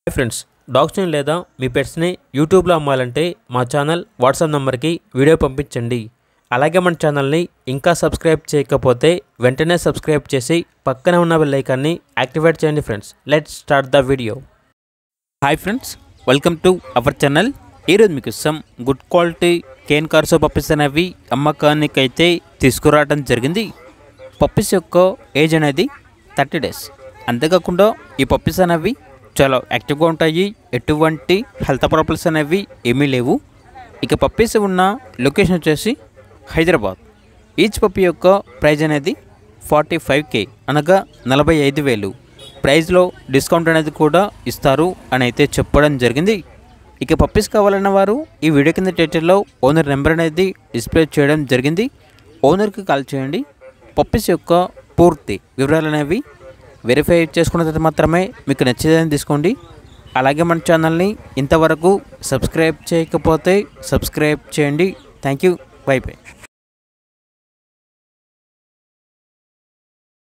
Hi friends, డాగ్స్ని లేదా మీ పెట్స్ని యూట్యూబ్లో అమ్మాలంటే మా ఛానల్ వాట్సాప్ నెంబర్కి వీడియో పంపించండి. అలాగే మన ఛానల్ని ఇంకా సబ్స్క్రైబ్ చేయకపోతే వెంటనే సబ్స్క్రైబ్ చేసి పక్కనే ఉన్న బెల్ ఐకాన్ని యాక్టివేట్ చేయండి. Friends, let's start the video. Hi friends, welcome to our channel. ఈరోజు మీకు some good quality cane corso puppies అనేవి అమ్మకానికి అయితే తీసుకురావడం జరిగింది. పప్పీస్ యొక్క ఏజ్ అనేది 30 days. అంతేకాకుండా ఈ పప్పీస్ అనేవి చాలా యాక్టివ్గా ఉంటాయి. ఎటువంటి హెల్త్ ప్రాబ్లమ్స్ అనేవి ఏమీ లేవు. ఇక పప్పీస్ ఉన్న లొకేషన్ వచ్చేసి హైదరాబాద్. ఈచ్ పప్పీ యొక్క ప్రైజ్ అనేది 45K అనగా 45,000. ప్రైజ్లో డిస్కౌంట్ అనేది కూడా ఇస్తారు అని అయితే చెప్పడం జరిగింది. ఇక పప్పీస్ కావాలన్న వారు ఈ వీడియో కింద టైటిల్లో ఓనర్ నెంబర్ అనేది డిస్ప్లే చేయడం జరిగింది. ఓనర్కి కాల్ చేయండి. పప్పీస్ యొక్క పూర్తి వివరాలు అనేవి వెరిఫై చేసుకున్న తర్వాత మాత్రమే మీకు నచ్చేదని తీసుకోండి. అలాగే మన ఛానల్ని ఇంతవరకు సబ్స్క్రైబ్ చేయకపోతే సబ్స్క్రైబ్ చేయండి. Thank you. By by.